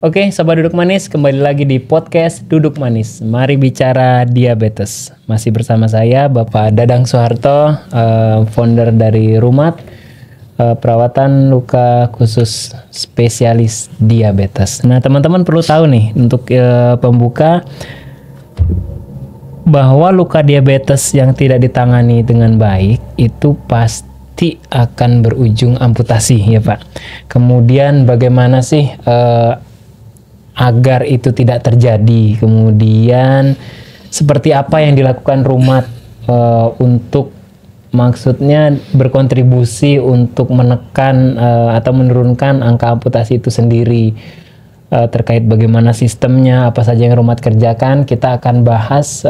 Oke, Sobat Duduk Manis, kembali lagi di podcast Duduk Manis. Mari bicara diabetes. Masih bersama saya, Bapak Dadang Soeharto, founder dari Rumat, perawatan luka khusus spesialis diabetes. Nah, teman-teman perlu tahu nih, untuk pembuka, bahwa luka diabetes yang tidak ditangani dengan baik, itu pasti akan berujung amputasi, ya Pak. Kemudian bagaimana sih agar itu tidak terjadi, kemudian seperti apa yang dilakukan Rumat untuk maksudnya berkontribusi untuk menekan atau menurunkan angka amputasi itu sendiri, terkait bagaimana sistemnya, apa saja yang Rumat kerjakan, kita akan bahas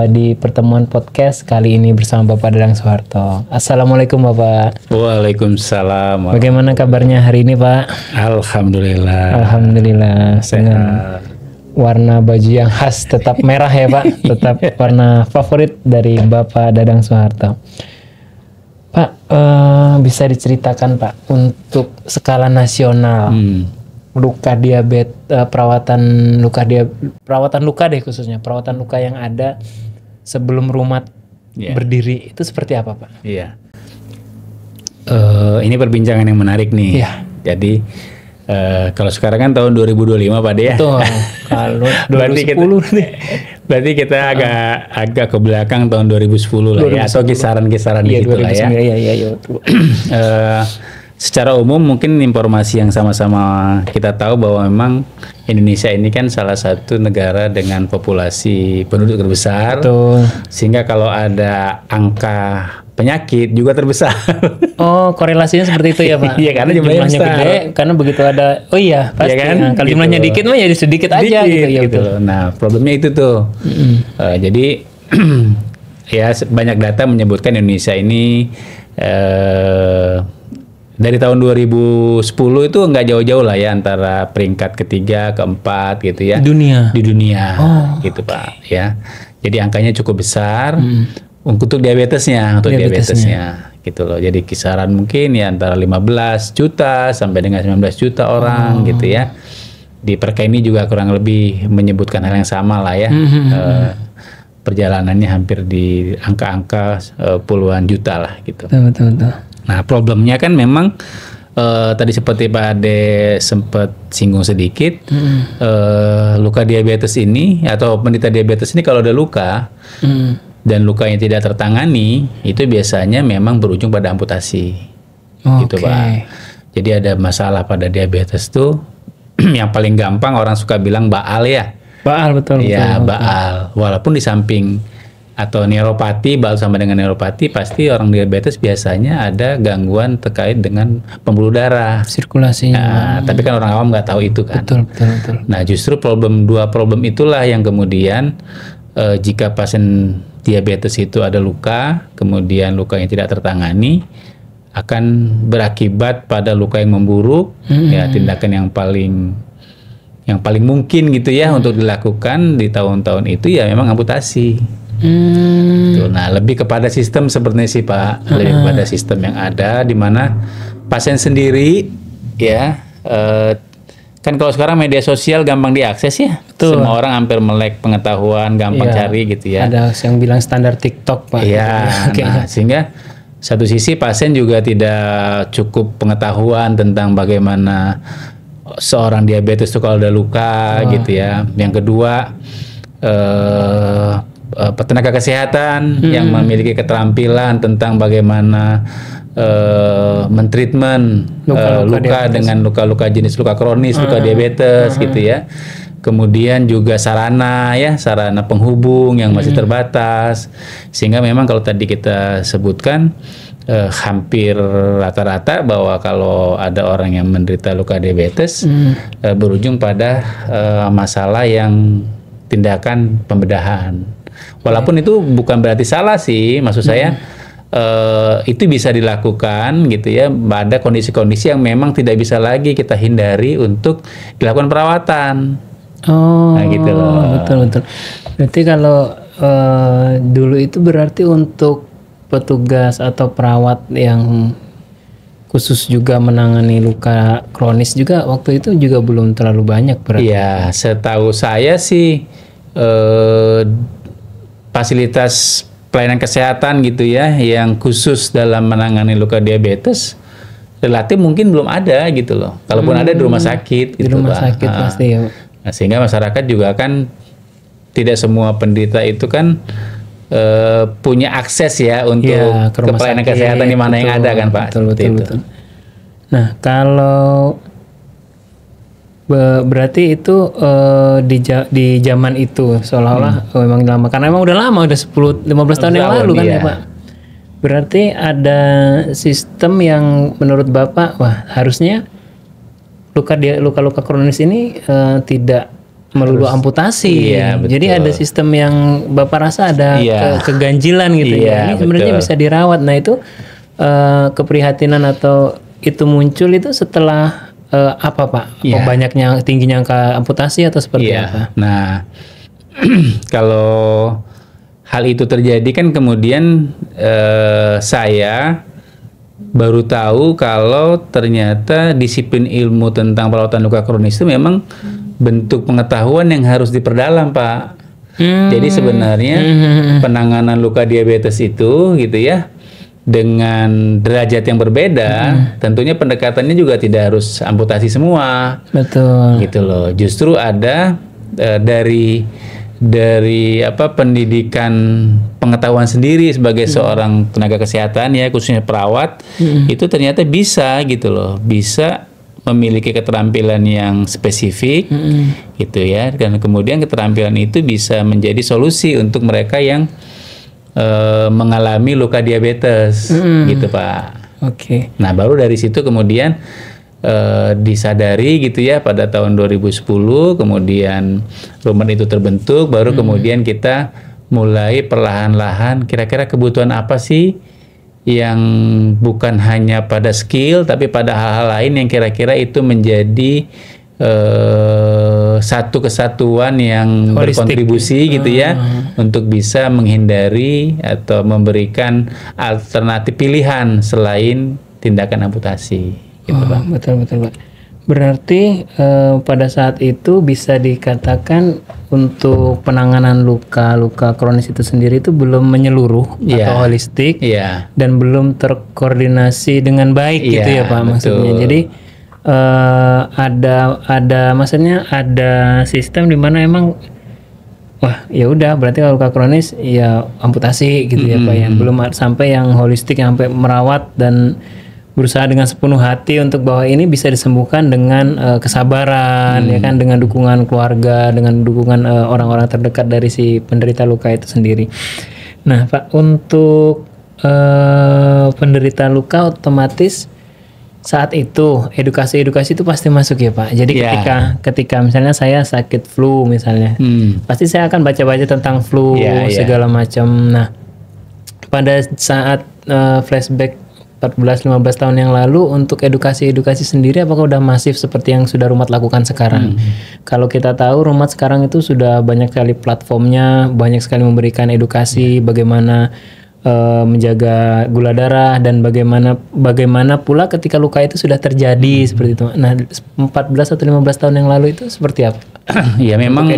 di pertemuan podcast kali ini bersama Bapak Dadang Soeharto. Assalamualaikum Bapak. Waalaikumsalam. Bagaimana kabarnya hari ini Pak? Alhamdulillah. Alhamdulillah. Dengan warna baju yang khas tetap merah ya Pak, tetap warna favorit dari Bapak Dadang Soeharto. Pak, bisa diceritakan Pak untuk skala nasional luka diabetes, perawatan luka deh khususnya, perawatan luka yang ada sebelum Rumat berdiri itu seperti apa Pak? Iya. Ini perbincangan yang menarik nih. Iya. Jadi kalau sekarang kan tahun 2025 Pak De ya. Betul. Kalau 2010 nih. Berarti kita agak ke belakang tahun 2010 lah 2010. Ya, atau kisaran-kisaran gitu lah ya. Iya. Secara umum mungkin informasi yang sama-sama kita tahu bahwa memang Indonesia ini kan salah satu negara dengan populasi penduduk terbesar. Betul. Sehingga kalau ada angka penyakit juga terbesar. Oh, korelasinya seperti itu ya Pak? Iya, karena jumlahnya gede, karena begitu ada, oh iya pasti. Ya kan? Kalau gitu. jumlahnya dikit mah jadi sedikit aja gitu. Nah, problemnya itu tuh. Jadi ya banyak data menyebutkan Indonesia ini dari tahun 2010 itu nggak jauh-jauh lah ya antara peringkat ketiga, keempat gitu ya. Di dunia, gitu Pak ya. Jadi angkanya cukup besar untuk diabetesnya, gitu loh. Jadi kisaran mungkin ya antara 15 juta sampai dengan 19 juta orang gitu ya. Di Perka ini juga kurang lebih menyebutkan hal yang sama lah ya. Perjalanannya hampir di angka-angka puluhan juta lah gitu. Betul. Nah, problemnya kan memang tadi seperti Pak Ade sempat singgung sedikit, luka diabetes ini atau penderita diabetes ini kalau ada luka dan lukanya tidak tertangani, itu biasanya memang berujung pada amputasi, gitu Pak. Jadi ada masalah pada diabetes tuh, yang paling gampang orang suka bilang baal ya. Baal betul. Baal. Walaupun di samping atau neuropati, baal sama dengan neuropati, pasti orang diabetes biasanya ada gangguan terkait dengan pembuluh darah, sirkulasinya. Tapi kan orang awam nggak tahu itu kan. Betul. Nah, justru dua problem itulah yang kemudian jika pasien diabetes itu ada luka, kemudian luka yang tidak tertangani, akan berakibat pada luka yang memburuk, ya tindakan yang paling mungkin gitu ya untuk dilakukan di tahun-tahun itu ya memang amputasi. Nah, lebih kepada sistem sebenarnya sih Pak, lebih kepada sistem yang ada di mana pasien sendiri ya, kan kalau sekarang media sosial gampang diakses ya. Betul. Semua orang hampir melek pengetahuan, gampang cari gitu ya. Ada yang bilang standar TikTok Pak. Iya. Nah, sehingga satu sisi pasien juga tidak cukup pengetahuan tentang bagaimana seorang diabetes itu kalau ada luka gitu ya. Yang kedua tenaga kesehatan yang memiliki keterampilan tentang bagaimana mentreatment luka dengan luka-luka jenis luka kronis, luka diabetes gitu ya. Kemudian juga sarana penghubung yang masih terbatas, sehingga memang kalau tadi kita sebutkan hampir rata-rata bahwa kalau ada orang yang menderita luka diabetes berujung pada masalah yang tindakan pembedahan. Walaupun itu bukan berarti salah sih, maksud saya itu bisa dilakukan gitu ya. Ada kondisi-kondisi yang memang tidak bisa lagi kita hindari untuk dilakukan perawatan. Nah, gitu loh. Betul. Berarti kalau dulu itu berarti untuk petugas atau perawat yang khusus juga menangani luka kronis juga waktu itu juga belum terlalu banyak berarti. Iya, setahu saya sih fasilitas pelayanan kesehatan gitu ya yang khusus dalam menangani luka diabetes relatif mungkin belum ada gitu loh. Kalaupun ada di rumah sakit gitu, di rumah sakit pasti ya. Nah, sehingga masyarakat juga kan tidak semua penderita itu kan punya akses ya untuk ke pelayanan kesehatan di mana yang ada kan Pak. Betul. Nah kalau berarti itu di zaman itu seolah-olah memang lama, karena memang udah lama, udah 10-15 tahun yang lalu kan ya Pak. Berarti ada sistem yang menurut Bapak wah harusnya luka-luka kronis ini tidak melulu amputasi. Iya, jadi ada sistem yang Bapak rasa ada keganjilan gitu ya. Ini sebenarnya bisa dirawat. Nah itu keprihatinan atau itu muncul itu setelah apa Pak? Banyaknya tingginya angka amputasi atau seperti apa? Nah kalau hal itu terjadi kan kemudian saya baru tahu kalau ternyata disiplin ilmu tentang perawatan luka kronis itu memang bentuk pengetahuan yang harus diperdalam Pak. Jadi sebenarnya penanganan luka diabetes itu gitu ya dengan derajat yang berbeda, tentunya pendekatannya juga tidak harus amputasi semua. Betul. Gitu loh. Justru ada dari pendidikan pengetahuan sendiri sebagai seorang tenaga kesehatan ya khususnya perawat itu ternyata bisa gitu loh, bisa memiliki keterampilan yang spesifik gitu ya, dan kemudian keterampilan itu bisa menjadi solusi untuk mereka yang mengalami luka diabetes gitu Pak. Oke. Nah baru dari situ kemudian disadari gitu ya pada tahun 2010 kemudian rumah itu terbentuk, baru kemudian kita mulai perlahan-lahan kira-kira kebutuhan apa sih yang bukan hanya pada skill tapi pada hal-hal lain yang kira-kira itu menjadi satu kesatuan yang berkontribusi gitu ya untuk bisa menghindari atau memberikan alternatif pilihan selain tindakan amputasi. Gitu, betul Pak. Berarti pada saat itu bisa dikatakan untuk penanganan luka-luka kronis itu sendiri itu belum menyeluruh atau holistik dan belum terkoordinasi dengan baik gitu ya Pak maksudnya. Jadi ada maksudnya ada sistem di mana emang wah ya udah berarti kalau luka kronis ya amputasi gitu ya Pak ya. Belum sampai yang holistik yang sampai merawat dan berusaha dengan sepenuh hati untuk bahwa ini bisa disembuhkan dengan kesabaran ya kan, dengan dukungan keluarga, dengan dukungan orang-orang terdekat dari si penderita luka itu sendiri. Nah Pak, untuk penderita luka otomatis saat itu edukasi itu pasti masuk ya Pak. Jadi ketika misalnya saya sakit flu misalnya, pasti saya akan baca-baca tentang flu segala macam. Nah pada saat flashback 14-15 tahun yang lalu untuk edukasi sendiri apakah udah masif seperti yang sudah Rumat lakukan sekarang? Kalau kita tahu Rumat sekarang itu sudah banyak sekali platformnya, banyak sekali memberikan edukasi bagaimana menjaga gula darah dan bagaimana pula ketika luka itu sudah terjadi seperti itu. Nah 14 atau 15 tahun yang lalu itu seperti apa? Ya memang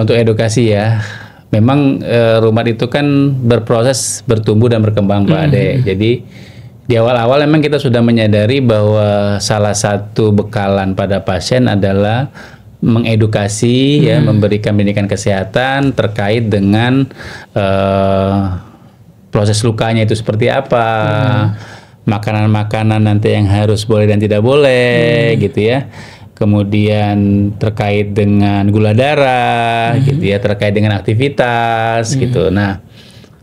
untuk edukasi ya. Memang Rumat itu kan berproses bertumbuh dan berkembang Pak Ade. Jadi di awal-awal memang kita sudah menyadari bahwa salah satu bekalan pada pasien adalah mengedukasi ya, memberikan pendidikan kesehatan terkait dengan proses lukanya itu seperti apa, makanan-makanan nanti yang harus boleh dan tidak boleh gitu ya. Kemudian terkait dengan gula darah gitu ya, terkait dengan aktivitas gitu. Nah,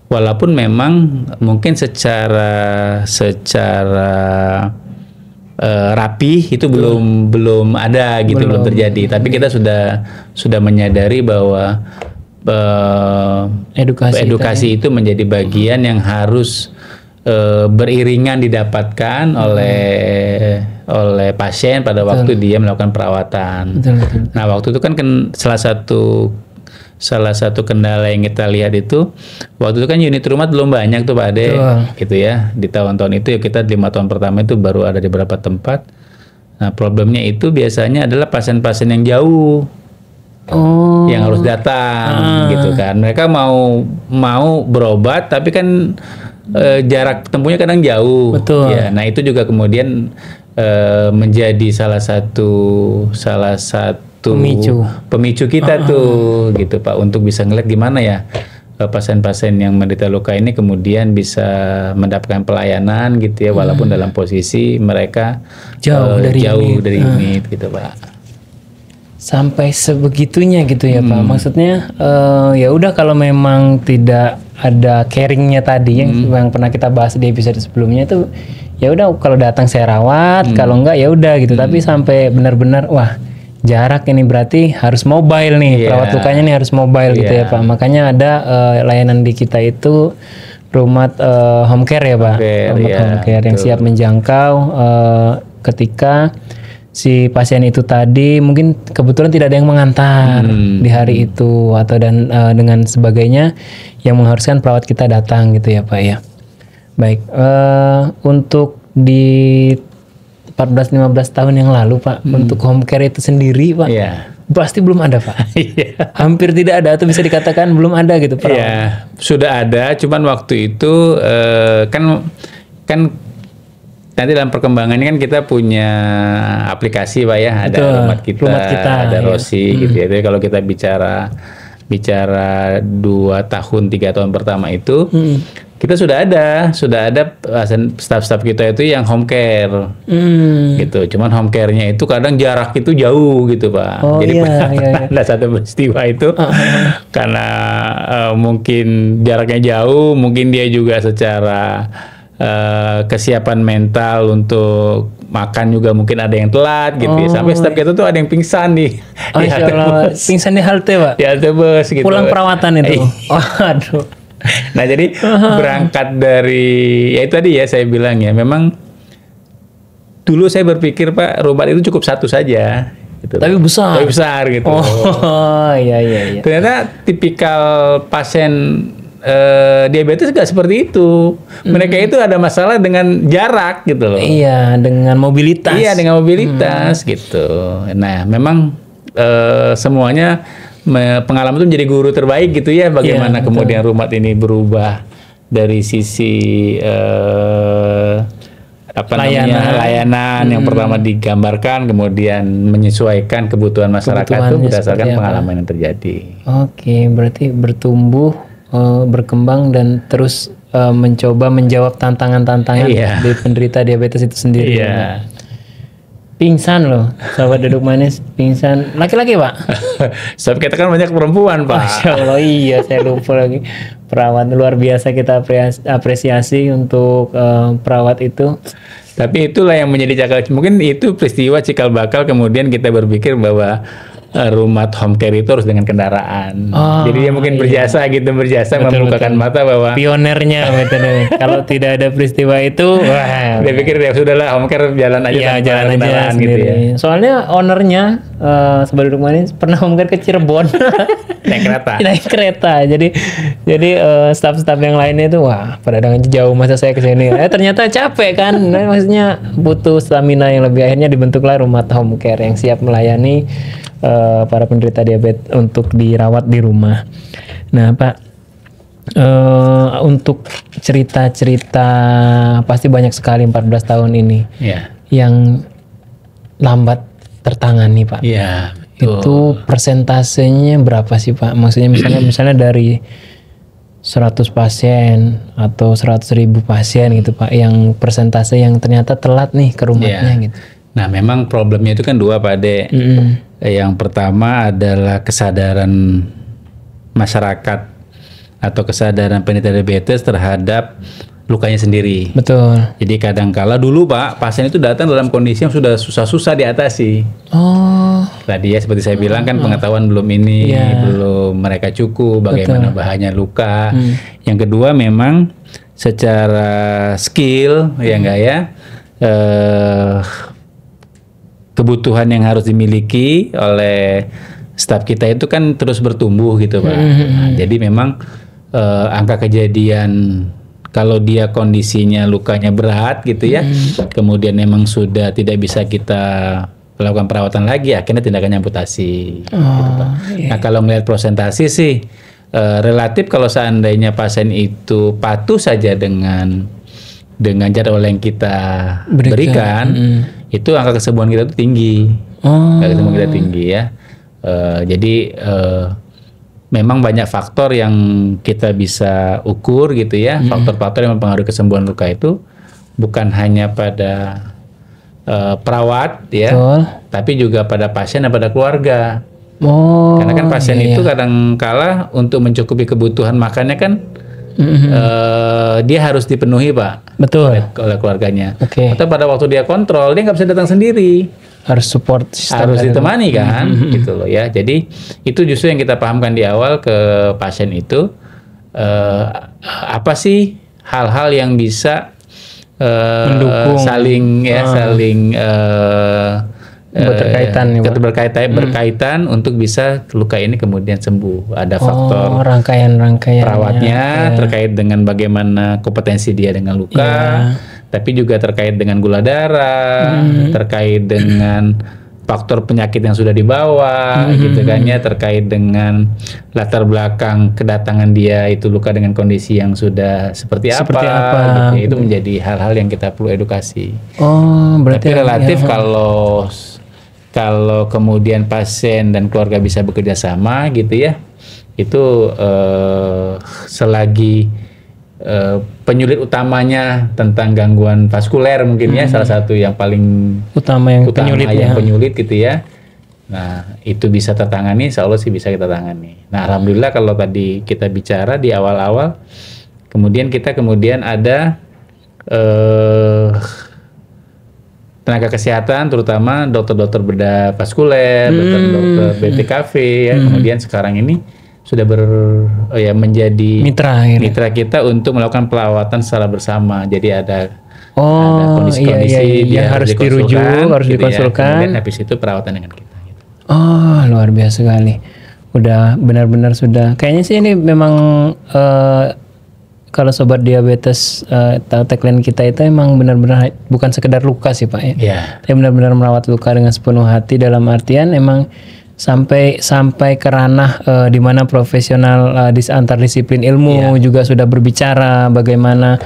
walaupun memang mungkin secara rapi itu belum ada gitu, belum terjadi. Tapi kita sudah menyadari bahwa edukasi itu menjadi bagian yang harus beriringan didapatkan oleh pasien pada waktu dia melakukan perawatan. Nah waktu itu kan salah satu salah satu kendala yang kita lihat itu waktu itu kan unit rumah belum banyak tuh Pak Ade, gitu ya. Di tahun-tahun itu ya kita 5 tahun pertama itu baru ada di beberapa tempat. Nah problemnya itu biasanya adalah pasien-pasien yang jauh, yang harus datang, gitu kan. Mereka mau berobat tapi kan jarak tempuhnya kadang jauh. Betul. Ya, nah itu juga kemudian menjadi salah satu pemicu kita tuh gitu Pak untuk bisa ngeliat gimana ya pasien-pasien yang menderita luka ini kemudian bisa mendapatkan pelayanan gitu ya walaupun dalam posisi mereka jauh dari unit gitu Pak. Sampai sebegitunya gitu ya Pak. Maksudnya ya udah kalau memang tidak ada caringnya tadi yang pernah kita bahas di episode sebelumnya itu ya udah kalau datang saya rawat, kalau enggak ya udah gitu. Tapi sampai benar-benar wah jarak ini berarti harus mobile nih, perawat lukanya nih harus mobile gitu ya Pak. Makanya ada layanan di kita itu rumah home care ya Pak, home care yang siap menjangkau ketika si pasien itu tadi mungkin kebetulan tidak ada yang mengantar di hari itu atau dengan sebagainya yang mengharuskan perawat kita datang gitu ya Pak ya. Baik, untuk di 14-15 tahun yang lalu Pak, untuk home care itu sendiri Pak, pasti belum ada Pak. Hampir tidak ada atau bisa dikatakan belum ada gitu Pak. Iya, sudah ada, cuman waktu itu kan nanti dalam perkembangannya kan kita punya aplikasi Pak ya, ada rumah kita, ada Rosi gitu ya. Jadi kalau kita bicara 2 tahun 3 tahun pertama itu kita sudah ada staf-staf kita itu yang home care gitu. Cuman home care-nya itu kadang jarak itu jauh gitu Pak. Jadi ada satu peristiwa itu karena mungkin jaraknya jauh, mungkin dia juga secara kesiapan mental untuk makan juga mungkin ada yang telat gitu ya. Sampai staf kita tuh ada yang pingsan di halte bus. Pingsan di halte Pak? Di halte bus gitu. Pulang perawatan itu? Aduh. Nah jadi berangkat dari ya itu tadi ya saya bilang ya memang dulu saya berpikir Pak rumah itu cukup satu saja gitu. Tapi besar gitu. Iya. Ternyata tipikal pasien diabetes gak seperti itu. Mereka itu ada masalah dengan jarak gitu loh. Iya, dengan mobilitas. Iya, dengan mobilitas gitu. Nah, memang semuanya pengalaman itu menjadi guru terbaik gitu ya. Bagaimana kemudian rumah ini berubah dari sisi layanan yang pertama digambarkan, kemudian menyesuaikan kebutuhan masyarakat itu berdasarkan pengalaman yang terjadi. Oke, berarti bertumbuh, berkembang dan terus mencoba menjawab tantangan-tantangan dari penderita diabetes itu sendiri. Pingsan loh, sahabat duduk manis, pingsan. Laki-laki Pak? Sebab kita kan banyak perempuan Pak. Masya Allah, iya saya lupa lagi. Perawat luar biasa kita apresiasi untuk perawat itu. Tapi itulah yang menjadi cakal. Mungkin itu peristiwa cikal bakal kemudian kita berpikir bahwa rumah home care itu harus dengan kendaraan. Jadi dia mungkin berjasa membukakan mata bahwa pionernya metode. Kalau tidak ada peristiwa itu, wah, dia pikir ya sudahlah home care jalan aja gitu ya. Soalnya ownernya sebagai rumah ini pernah home care ke Cirebon naik kereta. Jadi staf-staf yang lainnya itu wah pada dengan jauh masa saya ke sini. Ternyata capek kan. Maksudnya butuh stamina yang lebih, akhirnya dibentuklah rumah home care yang siap melayani para penderita diabetes untuk dirawat di rumah. Nah Pak, untuk cerita-cerita pasti banyak sekali 14 tahun ini yang lambat tertangani Pak. Iya. Itu persentasenya berapa sih Pak? Maksudnya misalnya dari 100 pasien atau 100.000 pasien gitu Pak, yang persentase yang ternyata telat nih ke rumahnya gitu. Nah memang problemnya itu kan dua Pak Ade. Yang pertama adalah kesadaran masyarakat atau kesadaran penderita diabetes terhadap lukanya sendiri. Betul. Jadi kadangkala dulu Pak, pasien itu datang dalam kondisi yang sudah susah-susah diatasi. Tadi ya seperti saya bilang kan pengetahuan belum mereka cukup bagaimana bahayanya luka. Yang kedua memang secara skill kebutuhan yang harus dimiliki oleh staf kita itu kan terus bertumbuh gitu Pak. Nah, jadi memang angka kejadian kalau dia kondisinya lukanya berat gitu ya, kemudian memang sudah tidak bisa kita melakukan perawatan lagi, akhirnya tindakannya amputasi. Gitu, Pak. Nah kalau melihat prosentasi sih relatif kalau seandainya pasien itu patuh saja dengan jadwal yang kita berikan, itu angka kesembuhan kita itu tinggi. Angka kesembuhan kita tinggi ya. Jadi memang banyak faktor yang kita bisa ukur gitu ya. Faktor-faktor yang mempengaruhi kesembuhan luka itu bukan hanya pada perawat ya, tapi juga pada pasien dan pada keluarga. Karena kan pasien itu kadang kala untuk mencukupi kebutuhan makannya kan dia harus dipenuhi Pak. Betul. Oleh keluarganya. Atau pada waktu dia kontrol dia nggak bisa datang sendiri. Harus support harus ditemani kan gitu loh ya. Jadi itu justru yang kita pahamkan di awal ke pasien itu apa sih hal-hal yang bisa mendukung saling berkaitan untuk bisa luka ini kemudian sembuh. Ada faktor rangkaian perawatnya terkait dengan bagaimana kompetensi dia dengan luka, tapi juga terkait dengan gula darah, terkait dengan faktor penyakit yang sudah dibawa, gitu kan ya, terkait dengan latar belakang kedatangan dia itu luka dengan kondisi yang sudah seperti apa. Gitu. Itu menjadi hal-hal yang kita perlu edukasi. Berarti tapi relatif kalau kemudian pasien dan keluarga bisa bekerja sama gitu ya, itu selagi penyulit utamanya tentang gangguan vaskuler mungkin ya salah satu yang paling utama penyulit gitu ya. Nah itu bisa tertangani, insya Allah sih bisa kita tangani. Nah alhamdulillah kalau tadi kita bicara di awal-awal, kemudian ada tenaga kesehatan terutama dokter-dokter bedah vaskuler, dokter BPKV ya, kemudian sekarang ini sudah menjadi mitra kita untuk melakukan perawatan secara bersama. Jadi ada kondisi-kondisi dia harus dikonsulkan, kemudian habis itu perawatan dengan kita. Gitu. Luar biasa sekali. Udah benar-benar sudah. Kayaknya sih ini memang kalau sobat diabetes tagline kita itu emang benar-benar bukan sekedar luka sih Pak ya. Tapi benar-benar merawat luka dengan sepenuh hati, dalam artian emang sampai ke ranah di mana profesional antar disiplin ilmu juga sudah berbicara bagaimana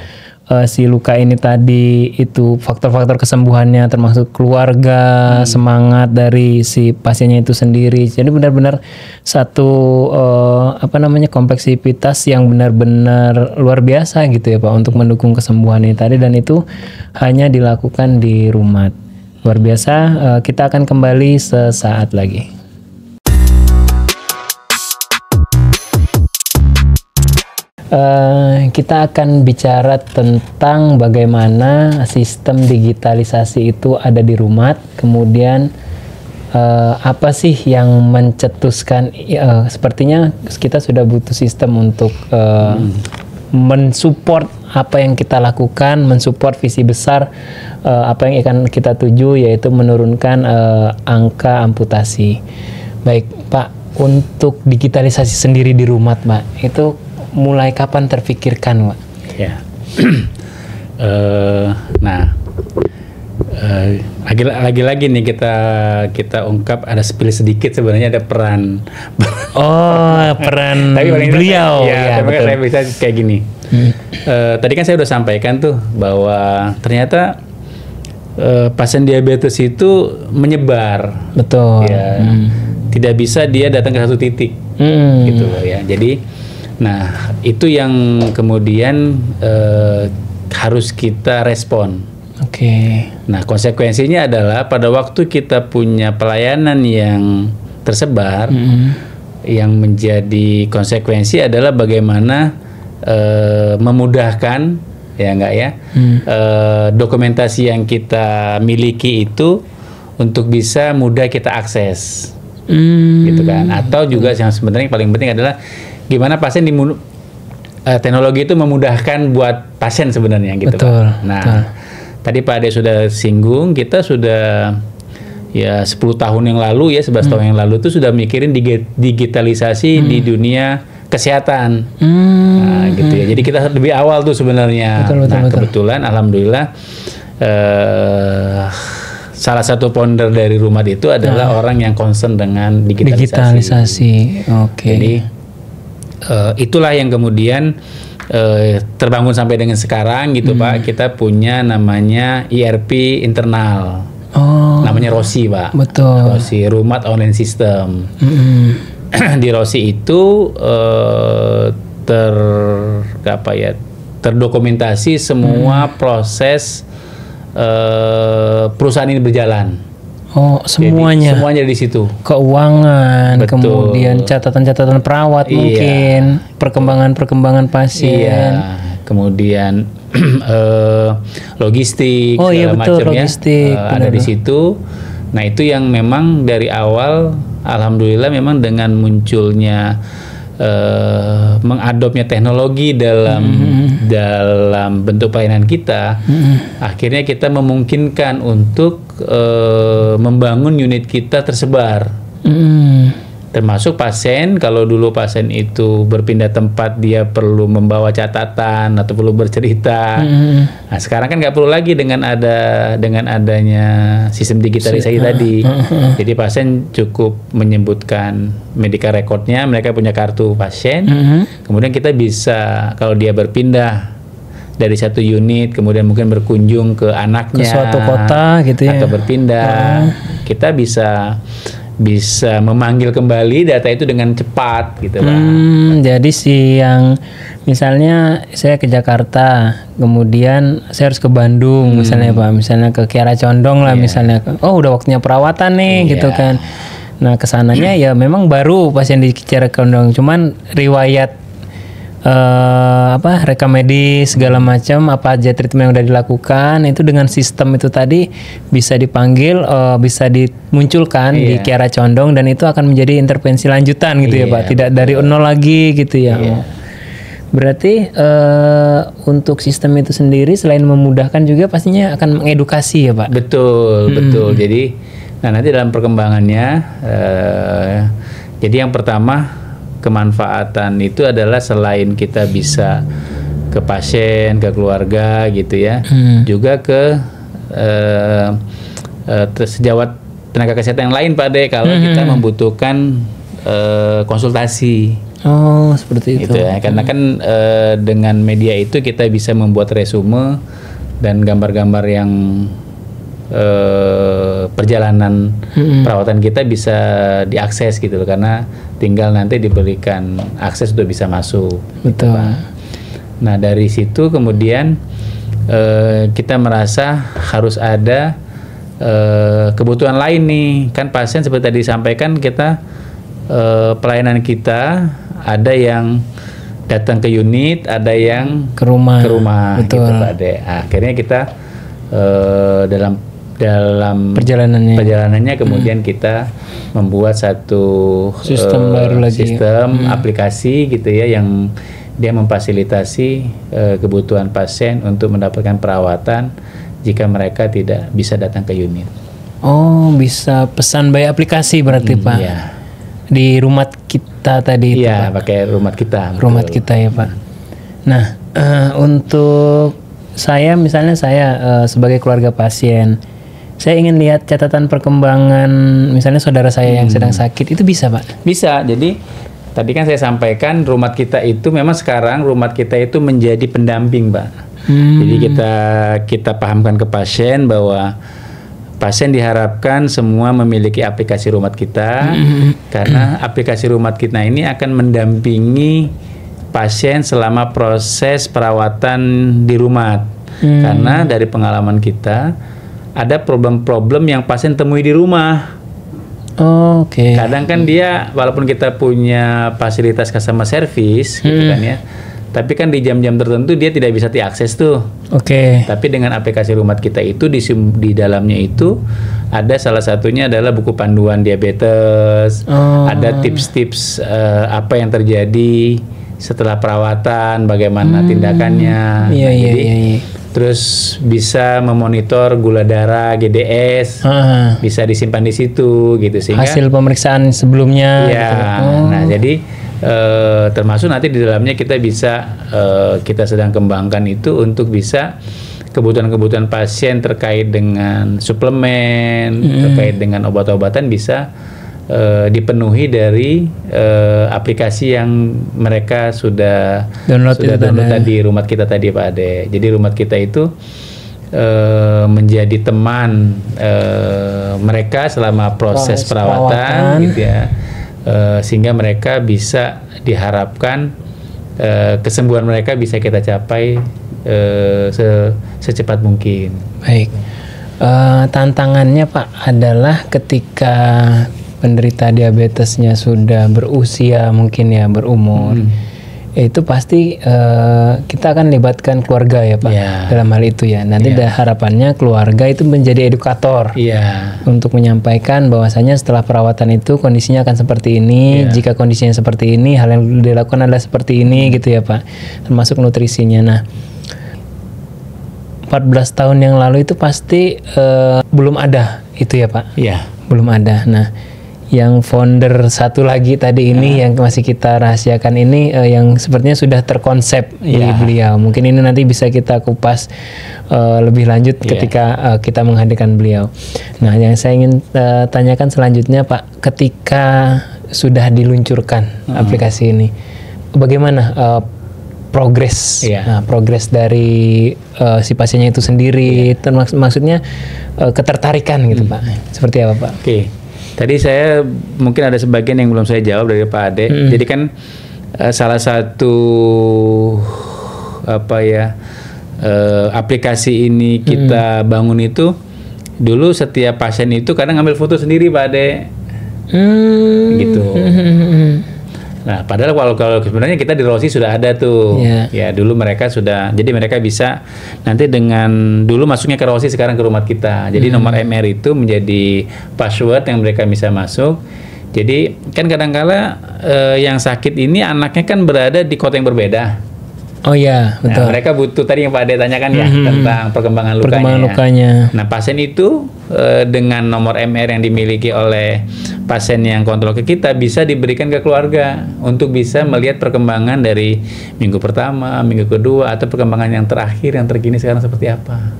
si luka ini tadi itu faktor-faktor kesembuhannya termasuk keluarga, semangat dari si pasiennya itu sendiri. Jadi benar-benar satu kompleksitas yang benar-benar luar biasa gitu ya Pak untuk mendukung kesembuhan ini tadi, dan itu hanya dilakukan di rumah. Luar biasa. Kita akan kembali sesaat lagi. Kita akan bicara tentang bagaimana sistem digitalisasi itu ada di rumah, kemudian apa sih yang mencetuskan, sepertinya kita sudah butuh sistem untuk mensupport apa yang kita lakukan, mensupport visi besar apa yang akan kita tuju, yaitu menurunkan angka amputasi. Baik Pak, untuk digitalisasi sendiri di rumah Pak, itu mulai kapan terfikirkan, Pak? Ya, lagi-lagi nih kita ungkap ada spill sedikit, sebenarnya ada peran. Peran beliau. Ya, betul. Saya bisa kayak gini. Tadi kan saya udah sampaikan tuh bahwa ternyata pasien diabetes itu menyebar. Betul. Ya, tidak bisa dia datang ke satu titik, gitu loh ya. Jadi nah, itu yang kemudian harus kita respon. Nah, konsekuensinya adalah pada waktu kita punya pelayanan yang tersebar, yang menjadi konsekuensi adalah bagaimana memudahkan, ya enggak ya, dokumentasi yang kita miliki itu untuk bisa mudah kita akses, gitu kan. Atau juga yang sebenarnya paling penting adalah gimana pasien teknologi itu memudahkan buat pasien sebenarnya gitu. Betul, Pak. Nah, tadi Pak Ade sudah singgung, kita sudah ya 10 tahun yang lalu ya 11 tahun yang lalu itu sudah mikirin digitalisasi di dunia kesehatan. Nah, gitu ya. Jadi kita lebih awal tuh sebenarnya. Betul. Kebetulan alhamdulillah salah satu founder dari Rumat itu adalah orang yang concern dengan digitalisasi. Jadi itulah yang kemudian terbangun sampai dengan sekarang gitu Pak. Kita punya namanya ERP internal. Namanya ROSI Pak. Betul. ROSI, Rumat Online System. Di ROSI itu terdokumentasi semua proses perusahaan ini berjalan. Semuanya. Jadi, semuanya di situ. Keuangan, kemudian catatan-catatan perawat mungkin, perkembangan pasien. Kemudian logistik segala macam ya. Ada di situ. Nah, itu yang memang dari awal alhamdulillah memang dengan munculnya mengadopnya teknologi dalam bentuk pelayanan kita, akhirnya kita memungkinkan untuk membangun unit kita tersebar. Termasuk pasien, kalau dulu pasien itu berpindah tempat dia perlu membawa catatan atau perlu bercerita. Nah, sekarang kan nggak perlu lagi dengan adanya sistem digitalisasi tadi. Jadi pasien cukup menyebutkan medical recordnya, mereka punya kartu pasien. Kemudian kita bisa kalau dia berpindah dari satu unit, kemudian mungkin berkunjung ke anaknya, ke suatu kota gitu ya, atau berpindah, kita bisa memanggil kembali data itu dengan cepat gitu Pak. Jadi yang misalnya saya ke Jakarta, kemudian saya harus ke Bandung misalnya Pak, misalnya ke Kiara Condong lah misalnya, udah waktunya perawatan nih gitu kan. Nah kesananya ya memang baru pasien di Kiara Condong, cuman riwayat rekam medis segala macam apa aja treatment yang udah dilakukan itu dengan sistem itu tadi bisa dipanggil, bisa dimunculkan di Kiara Condong, dan itu akan menjadi intervensi lanjutan gitu ya Pak, tidak dari nol lagi gitu ya. Berarti untuk sistem itu sendiri selain memudahkan juga pastinya akan mengedukasi ya Pak. Betul. Jadi nanti dalam perkembangannya jadi yang pertama kemanfaatan itu adalah selain kita bisa ke pasien, ke keluarga gitu ya, juga ke sejawat tenaga kesehatan yang lain Pak De, kalau kita membutuhkan konsultasi. Seperti itu. Gitu ya. Karena kan dengan media itu kita bisa membuat resume dan gambar-gambar yang perjalanan perawatan kita bisa diakses gitu loh, karena tinggal nanti diberikan akses untuk bisa masuk. Betul. Nah dari situ kemudian kita merasa harus ada kebutuhan lain nih, kan pasien seperti tadi disampaikan kita pelayanan kita ada yang datang ke unit, ada yang ke rumah Betul. gitu Pak De. Akhirnya kita dalam perjalanannya kemudian kita membuat satu sistem baru lagi, aplikasi gitu ya, yang dia memfasilitasi kebutuhan pasien untuk mendapatkan perawatan jika mereka tidak bisa datang ke unit. Bisa pesan by aplikasi berarti Pak. Iya. Di Rumat kita tadi itu Pak. Pakai Rumat kita. Rumat kita ya Pak. Nah, untuk saya misalnya sebagai keluarga pasien, saya ingin lihat catatan perkembangan misalnya saudara saya yang sedang sakit, itu bisa Pak? Bisa. Jadi tadi kan saya sampaikan Rumat kita itu memang sekarang Rumat kita itu menjadi pendamping Pak. Jadi kita pahamkan ke pasien bahwa pasien diharapkan semua memiliki aplikasi Rumat kita, karena aplikasi Rumat kita ini akan mendampingi pasien selama proses perawatan di Rumat. Karena dari pengalaman kita ada problem-problem yang pasien temui di rumah. Kadang kan dia walaupun kita punya fasilitas customer service gitu kan ya, tapi kan di jam-jam tertentu dia tidak bisa diakses tuh. Tapi dengan aplikasi Rumat kita itu di dalamnya itu ada salah satunya adalah buku panduan diabetes, ada tips-tips apa yang terjadi setelah perawatan, bagaimana tindakannya. Jadi terus bisa memonitor gula darah, GDS, bisa disimpan di situ gitu, sehingga hasil pemeriksaan sebelumnya. Ya, gitu. nah jadi termasuk nanti di dalamnya kita bisa kita sedang kembangkan itu untuk bisa kebutuhan-kebutuhan pasien terkait dengan suplemen, terkait dengan obat-obatan bisa dipenuhi dari aplikasi yang mereka sudah download tadi, Rumat Kita tadi Pak Ade. Jadi Rumat Kita itu menjadi teman mereka selama proses perawatan gitu ya, sehingga mereka bisa diharapkan kesembuhan mereka bisa kita capai secepat mungkin. Baik. Tantangannya Pak adalah ketika penderita diabetesnya sudah berusia mungkin ya, berumur, itu pasti kita akan libatkan keluarga ya Pak, dalam hal itu ya. Nanti harapannya keluarga itu menjadi edukator untuk menyampaikan bahwasanya setelah perawatan itu kondisinya akan seperti ini, jika kondisinya seperti ini, hal yang dilakukan adalah seperti ini gitu ya Pak, termasuk nutrisinya. Nah, 14 tahun yang lalu itu pasti belum ada itu ya Pak? Iya. Belum ada. Nah, yang founder satu lagi tadi ini yang masih kita rahasiakan ini yang sepertinya sudah terkonsep di beliau. Mungkin ini nanti bisa kita kupas lebih lanjut ketika kita menghadirkan beliau. Nah, yang saya ingin tanyakan selanjutnya Pak, ketika sudah diluncurkan aplikasi ini, bagaimana progres dari si pasiennya itu sendiri, maksudnya ketertarikan gitu Pak, seperti apa Pak? Oke. Tadi saya mungkin ada sebagian yang belum saya jawab dari Pak Ade. Jadi kan salah satu aplikasi ini kita bangun itu, dulu setiap pasien itu kadang ngambil foto sendiri Pak Ade, gitu. Nah, padahal kalau sebenarnya kita di Rosi sudah ada tuh, ya dulu mereka sudah, jadi mereka bisa nanti dengan dulu masuknya ke Rosi, sekarang ke Rumat Kita. Jadi nomor MR itu menjadi password yang mereka bisa masuk. Jadi kan kadang-kala yang sakit ini anaknya kan berada di kota yang berbeda. Oh iya, betul. Nah, mereka butuh tadi yang Pak Ade tanyakan ya tentang perkembangan lukanya. Nah, pasien itu dengan nomor MR yang dimiliki oleh pasien yang kontrol ke kita bisa diberikan ke keluarga untuk bisa melihat perkembangan dari minggu pertama, minggu kedua, atau perkembangan yang terakhir, yang terkini sekarang seperti apa.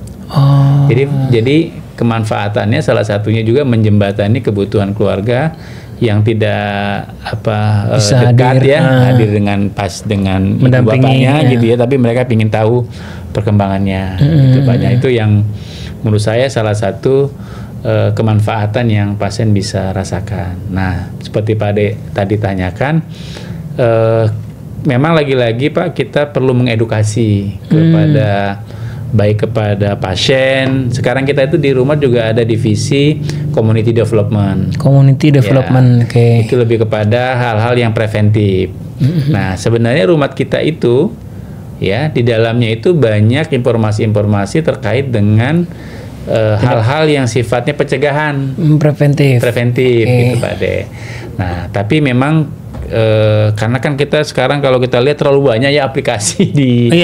Jadi kemanfaatannya salah satunya juga menjembatani kebutuhan keluarga yang tidak dekat hadir dengan bapaknya gitu ya, tapi mereka ingin tahu perkembangannya gitu banyak. Itu yang menurut saya salah satu kemanfaatan yang pasien bisa rasakan. Nah, seperti Pak Ade tadi tanyakan, memang lagi-lagi Pak, kita perlu mengedukasi baik kepada pasien. Sekarang kita itu di rumah juga ada divisi community development. Itu lebih kepada hal-hal yang preventif. Nah, sebenarnya Rumat Kita itu ya di dalamnya itu banyak informasi-informasi terkait dengan hal-hal yang sifatnya pencegahan, preventif gitu Pak Ade. Nah, tapi memang karena kan kita sekarang kalau kita lihat terlalu banyak ya aplikasi di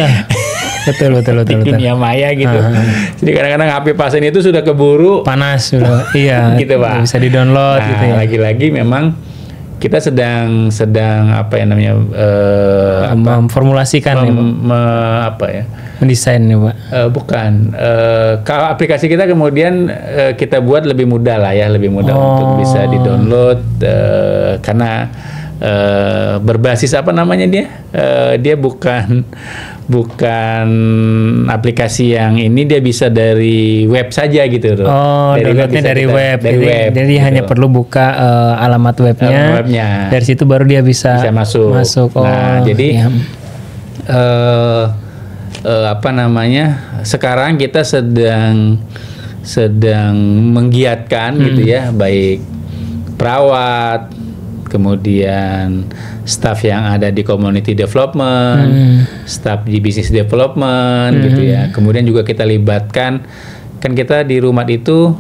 betul. Dunia maya gitu. Jadi kadang-kadang HP pasien itu sudah keburu panas sudah. Gitu Pak. Bisa di-download gitu ya. Lagi-lagi memang kita sedang memformulasikan mendesain ya Pak. Bukan. Kalau aplikasi kita kemudian kita buat lebih mudah lah ya, lebih mudah untuk bisa di-download karena berbasis dia bukan aplikasi yang ini, dia bisa dari web saja gitu loh. Downloadnya dari web. Jadi gitu. Hanya perlu buka alamat webnya. Dari situ baru dia bisa masuk. Nah, jadi sekarang kita sedang menggiatkan gitu ya, baik perawat, kemudian staf yang ada di community development, staf di business development gitu ya. Kemudian juga kita libatkan, kan kita di Rumat itu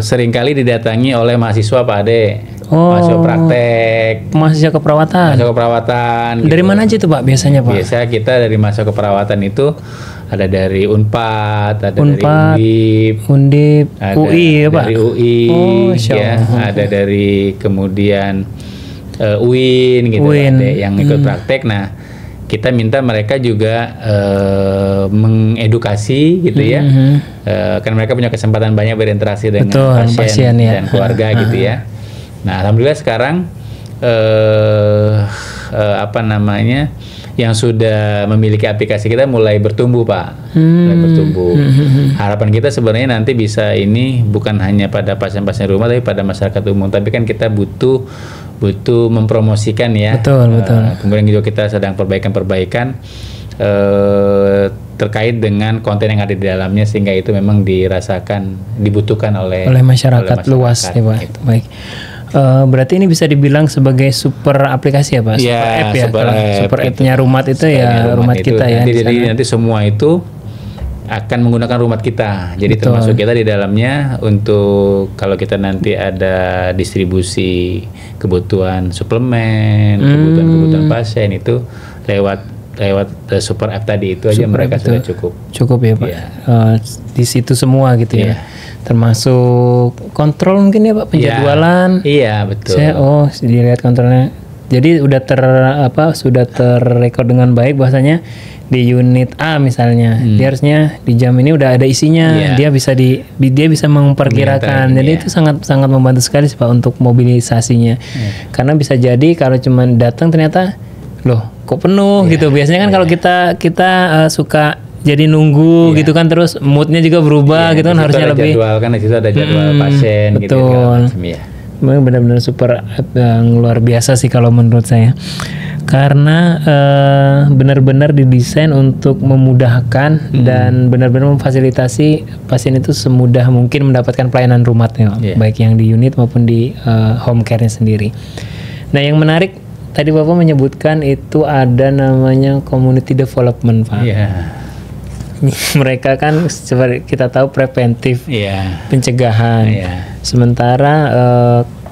seringkali didatangi oleh mahasiswa Pak Ade. Mahasiswa praktek, mahasiswa keperawatan. Dari gitu. Mana aja tuh Pak biasanya Pak? Biasa kita dari mahasiswa keperawatan itu ada dari Unpad, ada dari Undip, ada UI ya Pak? Dari UI, ya, ada dari kemudian UIN gitu, ada yang ikut praktek. Nah, kita minta mereka juga mengedukasi gitu ya, karena mereka punya kesempatan banyak berinteraksi dengan pasien ya. dan keluarga gitu ya. Nah, alhamdulillah sekarang yang sudah memiliki aplikasi kita mulai bertumbuh Pak, mulai bertumbuh. Harapan kita sebenarnya nanti bisa ini bukan hanya pada pasien-pasien rumah tapi pada masyarakat umum. Tapi kan kita butuh mempromosikan ya. Betul. Kemudian juga kita sedang perbaikan terkait dengan konten yang ada di dalamnya sehingga itu memang dibutuhkan oleh masyarakat luas ya Pak. Gitu. Baik. Berarti ini bisa dibilang sebagai super aplikasi ya Pak? Super app-nya Rumat itu ya, Rumat kita ya. Jadi nanti semua itu akan menggunakan Rumat kita. Jadi termasuk kita di dalamnya untuk kalau kita nanti ada distribusi kebutuhan suplemen, kebutuhan pasien itu lewat super app tadi itu aja mereka sudah cukup ya Pak. Di situ semua gitu ya. Termasuk kontrol mungkin ya Pak, penjadwalan. Iya betul. Dilihat kontrolnya. Jadi sudah terrekod dengan baik bahwasanya di unit A misalnya, dia harusnya di jam ini udah ada isinya. Dia bisa memperkirakan. Jadi itu sangat membantu sekali sih Pak untuk mobilisasinya. Karena bisa jadi kalau cuma datang ternyata loh kok penuh gitu. Biasanya kan kalau kita suka jadi nunggu gitu kan, terus moodnya juga berubah gitu kan, harusnya lebih jadwal kan di situ ada jadwal pasien betul. gitu ya. Benar-benar super yang luar biasa sih kalau menurut saya, karena benar-benar didesain untuk memudahkan dan benar-benar memfasilitasi pasien itu semudah mungkin mendapatkan pelayanan Rumatnya, baik yang di unit maupun di home care-nya sendiri. Nah, yang menarik tadi Bapak menyebutkan itu ada namanya community development Pak. Mereka kan seperti kita tahu preventif, pencegahan. Sementara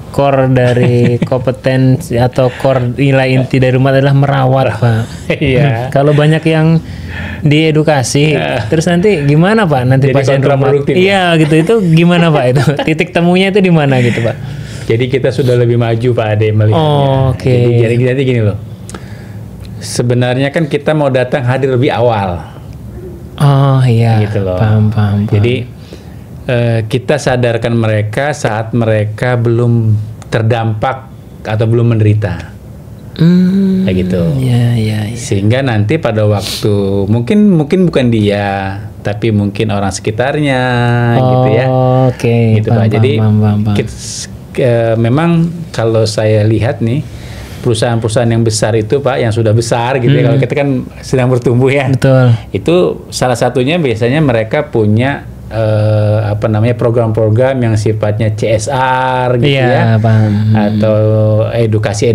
core dari kompetensi atau core nilai inti dari Rumat adalah merawat Pak. Kalau banyak yang diedukasi, terus nanti gimana Pak? Nanti pasien Rumat. Gitu. Itu gimana Pak itu? Titik temunya itu di mana gitu Pak? Jadi kita sudah lebih maju Pak Ade melihatnya. Jadi gini loh. Sebenarnya kan kita mau datang hadir lebih awal. Gitu loh. Paham. Jadi kita sadarkan mereka saat mereka belum terdampak atau belum menderita. Kayak gitu. Sehingga nanti pada waktu mungkin bukan dia, tapi mungkin orang sekitarnya gitu ya. Gitu Pak. Jadi memang kalau saya lihat nih perusahaan-perusahaan yang besar itu Pak, yang sudah besar gitu ya, kalau kita kan sedang bertumbuh ya. Betul. Itu salah satunya biasanya mereka punya program-program yang sifatnya CSR gitu ya, atau edukasi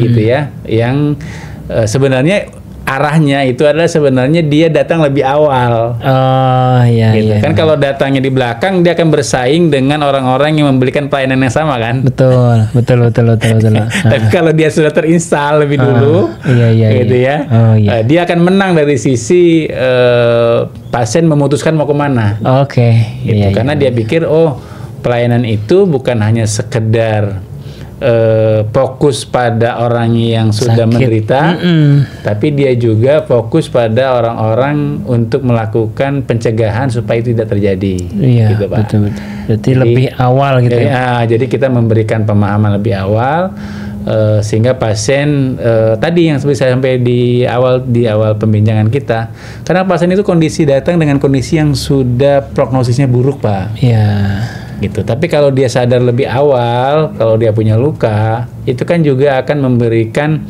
gitu ya, yang sebenarnya arahnya itu adalah sebenarnya dia datang lebih awal. Gitu. Kan kalau datangnya di belakang dia akan bersaing dengan orang-orang yang memberikan pelayanan yang sama kan. Betul. Tapi kalau dia sudah terinstall lebih dulu, gitu ya, dia akan menang dari sisi pasien memutuskan mau kemana. Gitu. Karena dia pikir pelayanan itu bukan hanya sekedar fokus pada orang yang sudah menderita, tapi dia juga fokus pada orang-orang untuk melakukan pencegahan supaya itu tidak terjadi. Gitu, Pak. Betul. Jadi lebih awal gitu. Jadi kita memberikan pemahaman lebih awal sehingga pasien tadi yang seperti saya sampai di awal pembincangan kita, karena pasien itu datang dengan kondisi yang sudah prognosisnya buruk Pak. Gitu. Tapi kalau dia sadar lebih awal, kalau dia punya luka, itu kan juga akan memberikan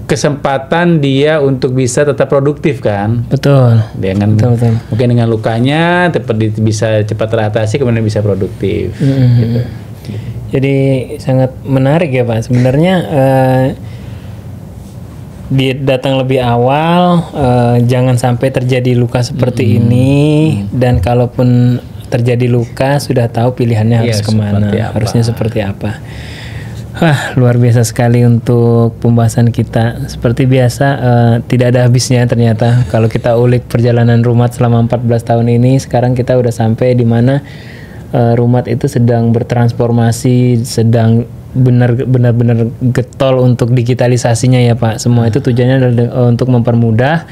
kesempatan dia untuk bisa tetap produktif kan. Betul. Betul. Mungkin dengan lukanya bisa cepat teratasi, kemudian bisa produktif. Gitu. Jadi sangat menarik ya Pak. Sebenarnya dia datang lebih awal, jangan sampai terjadi luka seperti ini, dan kalaupun terjadi luka sudah tahu pilihannya harus kemana, harusnya seperti apa. Wah, luar biasa sekali untuk pembahasan kita. Seperti biasa, tidak ada habisnya ternyata. Kalau kita ulik perjalanan Rumat selama 14 tahun ini, sekarang kita udah sampai di mana Rumat itu sedang bertransformasi, sedang benar-benar getol untuk digitalisasinya ya Pak. Semua itu tujuannya adalah untuk mempermudah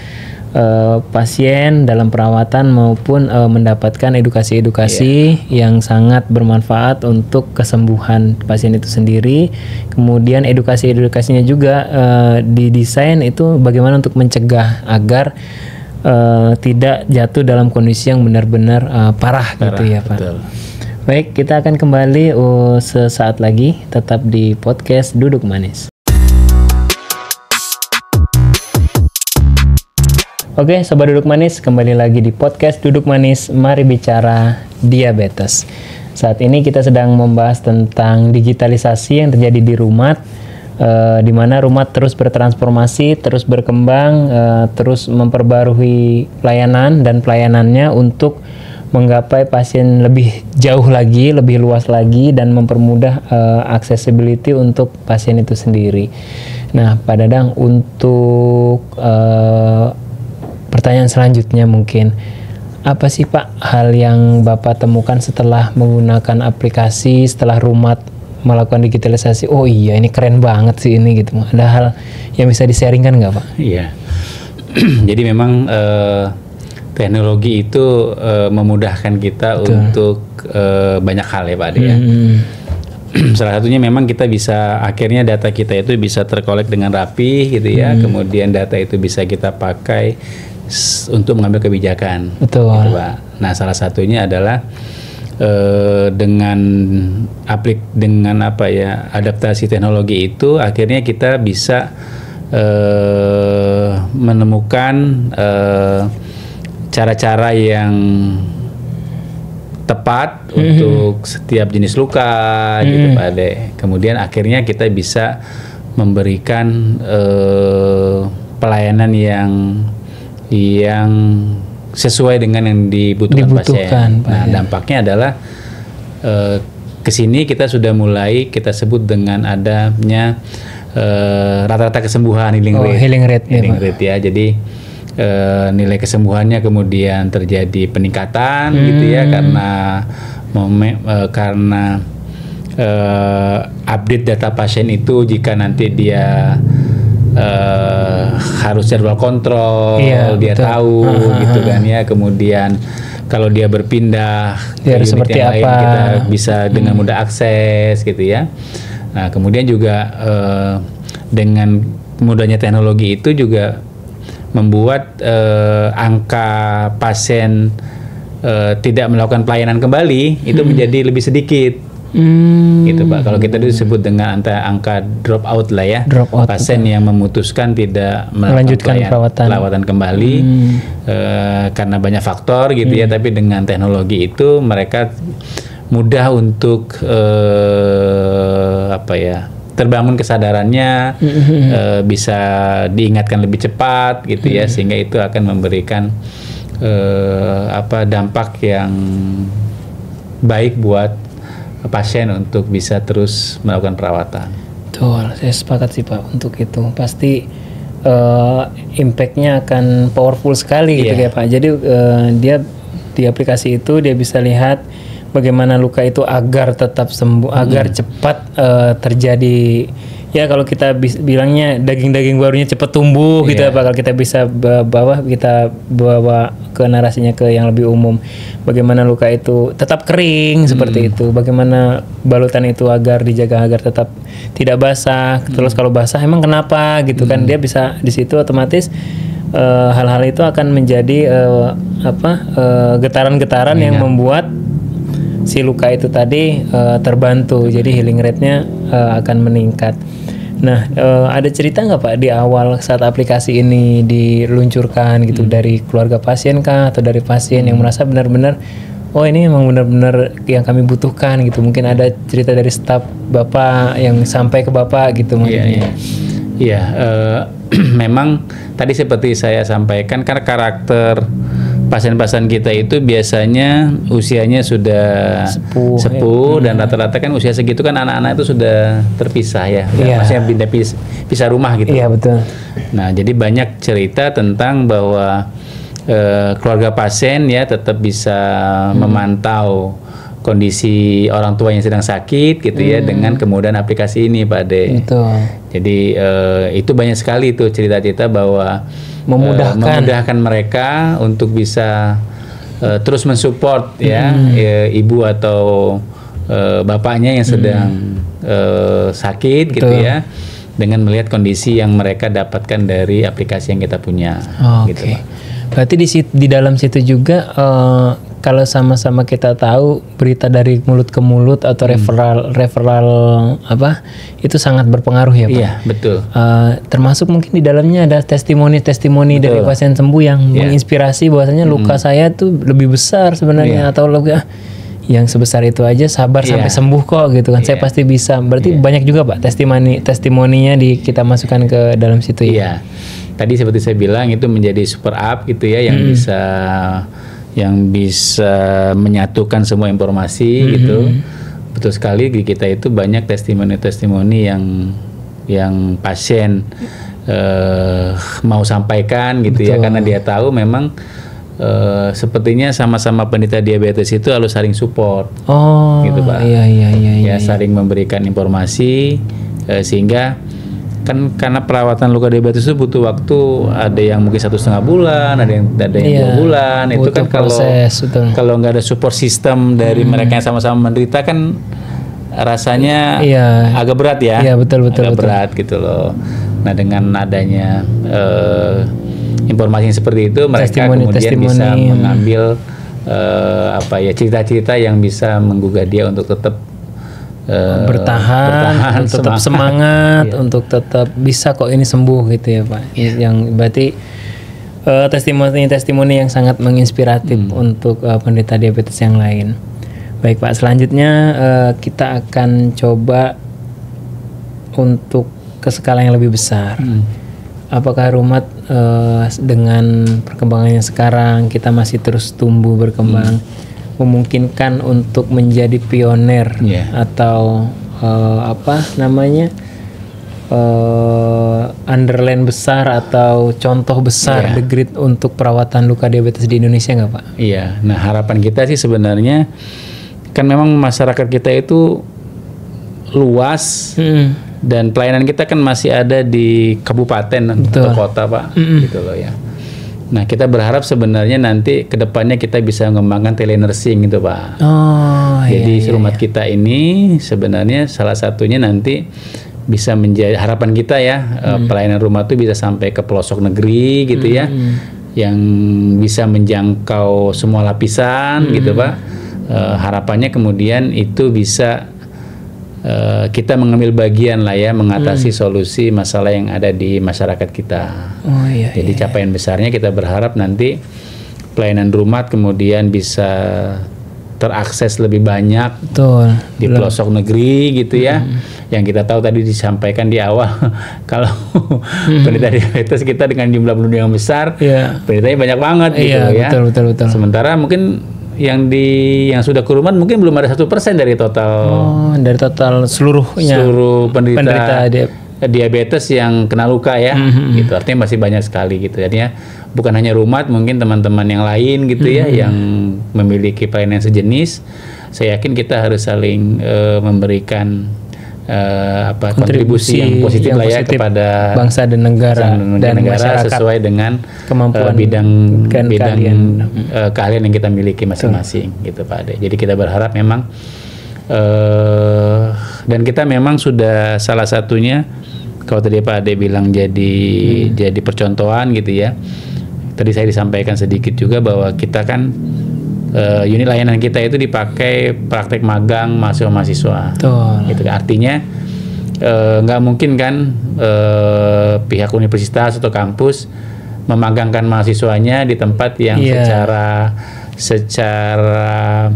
pasien dalam perawatan maupun mendapatkan edukasi-edukasi yang sangat bermanfaat untuk kesembuhan pasien itu sendiri. Kemudian edukasi-edukasinya juga didesain itu bagaimana untuk mencegah agar tidak jatuh dalam kondisi yang benar-benar parah gitu ya Pak. Betul. Baik, kita akan kembali sesaat lagi, tetap di podcast Duduk Manis. Oke, Sobat Duduk Manis, kembali lagi di podcast Duduk Manis, mari bicara diabetes. Saat ini kita sedang membahas tentang digitalisasi yang terjadi di Rumat, di mana Rumat terus bertransformasi, terus berkembang, terus memperbarui pelayanan dan pelayanannya untuk menggapai pasien lebih jauh lagi, lebih luas lagi, dan mempermudah accessibility untuk pasien itu sendiri. Nah, Pak Dadang, untuk pertanyaan selanjutnya mungkin, apa sih Pak hal yang Bapak temukan setelah menggunakan aplikasi, setelah Rumat melakukan digitalisasi? Oh iya, ini keren banget sih ini gitu. Ada hal yang bisa di-sharingkan nggak Pak? Iya. Jadi memang teknologi itu memudahkan kita untuk banyak hal ya Pak Ade ya. Salah satunya memang kita bisa, akhirnya data kita itu bisa terkolek dengan rapi gitu ya. Kemudian data itu bisa kita pakai untuk mengambil kebijakan. Betul. Gitu, Pak. Nah, salah satunya adalah dengan adaptasi teknologi itu akhirnya kita bisa menemukan cara-cara yang tepat untuk setiap jenis luka gitu Pak Ade. Kemudian akhirnya kita bisa memberikan pelayanan yang sesuai dengan yang dibutuhkan pasien. Nah, dampaknya adalah kesini kita sudah mulai kita sebut dengan adanya rata-rata kesembuhan healing rate ya. Jadi nilai kesembuhannya kemudian terjadi peningkatan gitu ya, karena update data pasien itu jika nanti dia harus jadwal kontrol, dia betul. Tahu gitu kan ya. Kemudian kalau dia berpindah ke unit seperti yang apa? lain, kita bisa dengan mudah akses gitu ya. Nah, kemudian juga dengan mudahnya teknologi itu juga membuat angka pasien tidak melakukan pelayanan kembali itu menjadi lebih sedikit. Gitu Pak. Kalau kita disebut dengan angka drop out lah ya. Pasien yang memutuskan tidak melanjutkan perawatan kembali karena banyak faktor gitu ya. Tapi dengan teknologi itu mereka mudah untuk terbangun kesadarannya, bisa diingatkan lebih cepat gitu ya, sehingga itu akan memberikan dampak yang baik buat pasien untuk bisa terus melakukan perawatan. Betul, saya sepakat sih Pak untuk itu. Pasti impact-nya akan powerful sekali gitu ya Pak. Jadi dia di aplikasi itu dia bisa lihat bagaimana luka itu agar tetap sembuh, agar cepat terjadi. Ya kalau kita bilangnya daging-daging barunya cepat tumbuh gitu ya Pak. Kalau kita bisa bawa ke narasinya ke yang lebih umum. Bagaimana luka itu tetap kering seperti itu. Bagaimana balutan itu agar dijaga agar tetap tidak basah. Terus kalau basah emang kenapa gitu kan. Dia bisa di situ otomatis hal-hal itu akan menjadi getaran-getaran yang membuat si luka itu tadi terbantu. Jadi healing rate-nya akan meningkat. Nah, ada cerita nggak Pak di awal saat aplikasi ini diluncurkan gitu, dari keluarga pasien kah atau dari pasien yang merasa benar-benar oh ini memang benar-benar yang kami butuhkan gitu. Mungkin ada cerita dari staf Bapak yang sampai ke Bapak gitu mungkin. Iya, memang tadi seperti saya sampaikan karena karakter pasien-pasien kita itu biasanya usianya sudah sepuh dan rata-rata kan usia segitu kan anak-anak itu sudah terpisah ya, maksudnya pisah rumah gitu. Iya betul. Nah jadi banyak cerita tentang bahwa keluarga pasien ya tetap bisa memantau kondisi orang tua yang sedang sakit gitu ya dengan kemudahan aplikasi ini Pak Ade. Betul. Jadi itu banyak sekali tuh cerita-cerita bahwa memudahkan mereka untuk bisa terus mensupport ya ibu atau bapaknya yang sedang sakit gitu ya dengan melihat kondisi yang mereka dapatkan dari aplikasi yang kita punya. Gitu, Pak. Berarti di dalam situ juga kalau sama-sama kita tahu berita dari mulut ke mulut atau referral apa itu sangat berpengaruh ya Pak. Iya betul. Termasuk mungkin di dalamnya ada testimoni dari pasien sembuh yang menginspirasi bahwasanya luka saya tuh lebih besar sebenarnya atau luka yang sebesar itu aja sabar sampai sembuh kok gitu kan. Saya pasti bisa. Berarti banyak juga Pak testimoninya kita masukkan ke dalam situ ya. Iya. Tadi seperti saya bilang itu menjadi super app gitu ya yang bisa menyatukan semua informasi gitu. Betul sekali di kita itu banyak testimoni-testimoni yang pasien mau sampaikan gitu ya karena dia tahu memang sepertinya sama-sama penderita diabetes itu harus saling support. Gitu Pak. Iya. Saling memberikan informasi sehingga kan karena perawatan luka diabetes itu butuh waktu, ada yang mungkin 1,5 bulan, ada yang 2 bulan. Itu kan kalau nggak ada support system dari mereka yang sama-sama menderita kan rasanya agak berat ya. Iya betul. Berat gitu loh. Nah dengan adanya informasi yang seperti itu mereka kemudian bisa mengambil cerita-cerita yang bisa menggugah dia untuk tetap bertahan tetap semangat untuk tetap bisa kok ini sembuh gitu ya Pak. Yang berarti testimoni yang sangat menginspiratif untuk penderita diabetes yang lain. Baik Pak, selanjutnya kita akan coba untuk ke skala yang lebih besar. Apakah Rumat dengan perkembangannya sekarang kita masih terus tumbuh berkembang memungkinkan untuk menjadi pioner atau underline besar atau contoh besar the great untuk perawatan luka diabetes di Indonesia nggak Pak? Iya, nah harapan kita sih sebenarnya kan memang masyarakat kita itu luas dan pelayanan kita kan masih ada di kabupaten atau kota Pak, gitu loh ya. Nah kita berharap sebenarnya nanti kedepannya kita bisa mengembangkan telenursing gitu Pak. Jadi Rumat kita ini sebenarnya salah satunya nanti bisa menjadi harapan kita ya pelayanan rumah itu bisa sampai ke pelosok negeri gitu ya, yang bisa menjangkau semua lapisan gitu Pak. Harapannya kemudian itu bisa kita mengambil bagian lah ya mengatasi solusi masalah yang ada di masyarakat kita. Jadi capaian besarnya kita berharap nanti pelayanan Rumat kemudian bisa terakses lebih banyak di pelosok negeri gitu ya. Yang kita tahu tadi disampaikan di awal kalau penderita diabetes kita dengan jumlah penduduk yang besar, penderitanya banyak banget gitu ya. Betul. Sementara mungkin yang sudah ke Rumat mungkin belum ada 1% dari total seluruh penderita diabetes yang kena luka ya. Gitu artinya masih banyak sekali gitu. Jadinya bukan hanya Rumat, mungkin teman-teman yang lain gitu ya yang memiliki pelayanan sejenis. Saya yakin kita harus saling memberikan kontribusi yang positif lah ya kepada bangsa dan negara masyarakat sesuai dengan kemampuan bidang keahlian yang kita miliki masing-masing gitu Pak Ade. Jadi kita berharap memang dan kita memang sudah salah satunya kalau tadi Pak Ade bilang jadi percontohan gitu ya. Tadi saya disampaikan sedikit juga bahwa kita kan unit layanan kita itu dipakai praktek magang mahasiswa-mahasiswa. Gitu kan. Artinya nggak mungkin kan pihak universitas atau kampus memagangkan mahasiswanya di tempat yang secara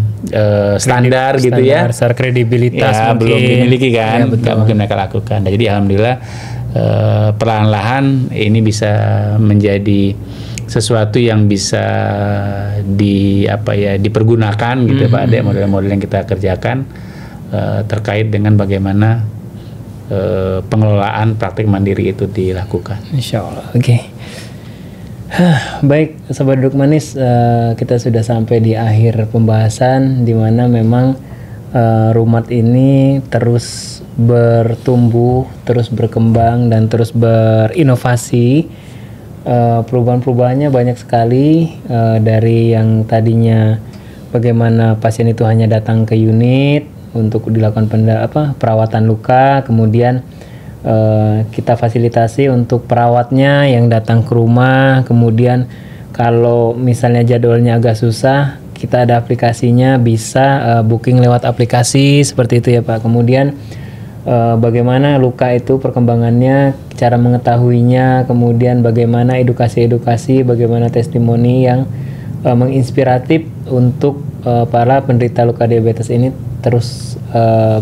standar gitu ya. Secara kredibilitas belum dimiliki kan. Nggak mungkin mereka lakukan. Jadi alhamdulillah perlahan-lahan ini bisa menjadi sesuatu yang bisa dipergunakan gitu Pak Ade, model-model yang kita kerjakan terkait dengan bagaimana pengelolaan praktik mandiri itu dilakukan. Insya Allah. Oke. Baik, Sobat Duduk Manis, kita sudah sampai di akhir pembahasan, di mana memang Rumat ini terus bertumbuh, terus berkembang, dan terus berinovasi. Perubahan-perubahannya banyak sekali, dari yang tadinya bagaimana pasien itu hanya datang ke unit untuk dilakukan perawatan luka, kemudian kita fasilitasi untuk perawatnya yang datang ke rumah. Kemudian kalau misalnya jadwalnya agak susah, kita ada aplikasinya, bisa booking lewat aplikasi seperti itu ya Pak. Kemudian bagaimana luka itu perkembangannya, cara mengetahuinya, kemudian bagaimana edukasi, bagaimana testimoni yang menginspiratif untuk para penderita luka diabetes ini terus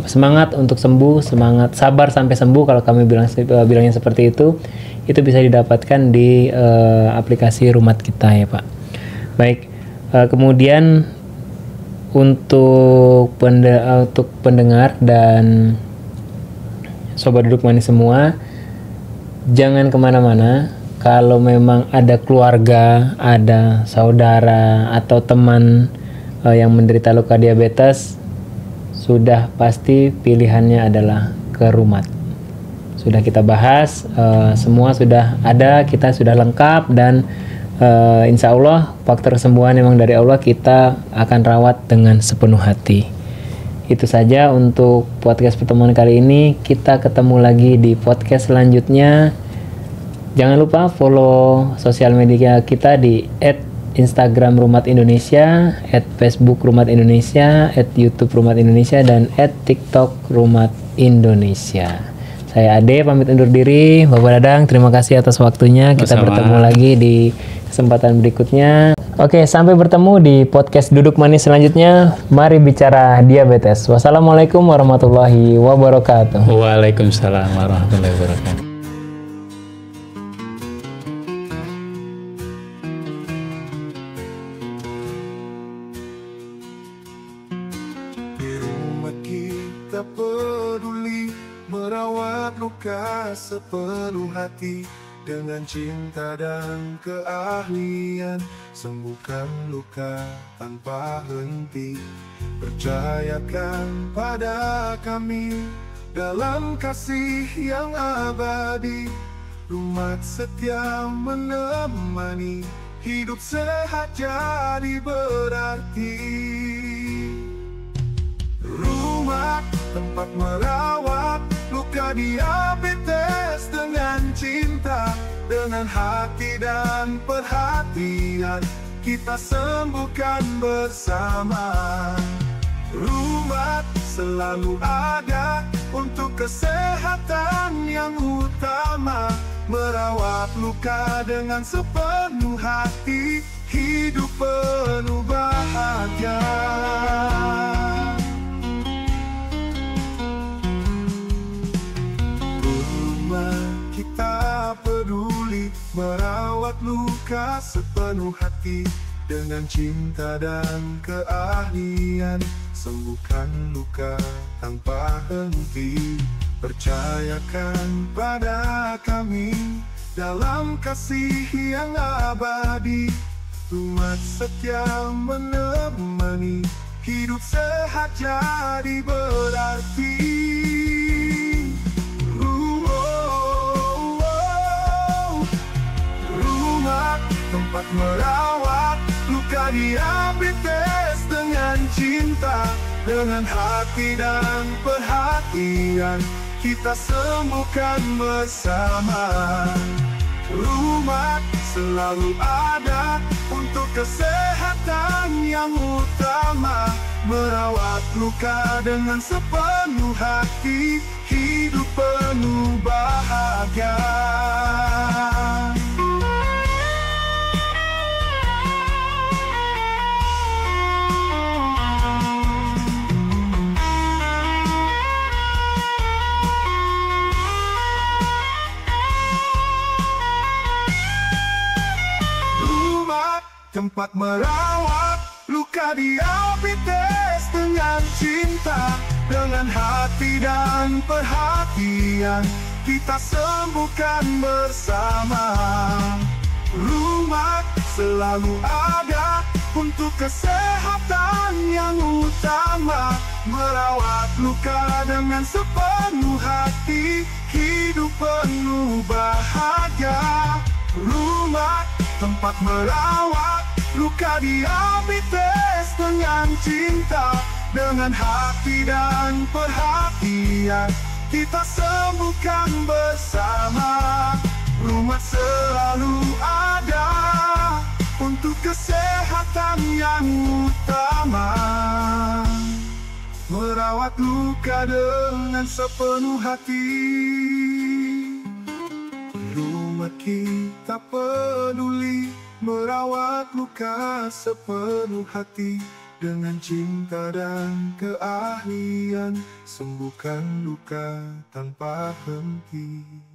semangat untuk sembuh, semangat sabar sampai sembuh, kalau kami bilangnya seperti itu bisa didapatkan di aplikasi Rumat kita ya Pak. Baik, kemudian untuk pendengar dan Sobat Duduk Manis semua, jangan kemana-mana. Kalau memang ada keluarga, ada saudara atau teman yang menderita luka diabetes, sudah pasti pilihannya adalah ke Rumat. Sudah kita bahas, semua sudah ada, kita sudah lengkap, dan insya Allah faktor kesembuhan memang dari Allah, kita akan rawat dengan sepenuh hati. Itu saja untuk podcast pertemuan kali ini. Kita ketemu lagi di podcast selanjutnya. Jangan lupa follow sosial media kita di @Instagram Rumat Indonesia, @Facebook Rumat Indonesia, @YouTube Rumat Indonesia, dan @TikTok Rumat Indonesia. Saya Ade pamit undur diri. Bapak Dadang, terima kasih atas waktunya. Kita bertemu lagi di kesempatan berikutnya. Oke, sampai bertemu di podcast Duduk Manis selanjutnya. Mari bicara diabetes. Wassalamualaikum warahmatullahi wabarakatuh. Waalaikumsalam warahmatullahi wabarakatuh. Di rumah kita peduli merawat luka sepenuh hati. Dengan cinta dan keahlian, sembuhkan luka tanpa henti. Percayakan pada kami, dalam kasih yang abadi. Rumat setia menemani, hidup sehat jadi berarti. Rumat, tempat merawat luka diabetes dengan cinta. Dengan hati dan perhatian, kita sembuhkan bersama. Rumat selalu ada untuk kesehatan yang utama. Merawat luka dengan sepenuh hati, hidup penuh bahagia. Kita peduli merawat luka sepenuh hati. Dengan cinta dan keahlian, sembuhkan luka tanpa henti. Percayakan pada kami, dalam kasih yang abadi. Rumat setia menemani, hidup sehat jadi berarti. Tempat merawat luka diabetes dengan cinta. Dengan hati dan perhatian, kita sembuhkan bersama. Rumat selalu ada untuk kesehatan yang utama. Merawat luka dengan sepenuh hati, hidup penuh bahagia. tempat merawat luka diabetes dengan cinta. Dengan hati dan perhatian kita sembuhkan bersama. Rumah selalu ada untuk kesehatan yang utama. Merawat luka dengan sepenuh hati, hidup penuh bahagia. Rumah tempat merawat luka diabetes dengan cinta. Dengan hati dan perhatian kita sembuhkan bersama. Rumah selalu ada untuk kesehatan yang utama. Merawat luka dengan sepenuh hati. Rumah kita peduli merawat luka sepenuh hati. Dengan cinta dan keahlian sembuhkan luka tanpa henti.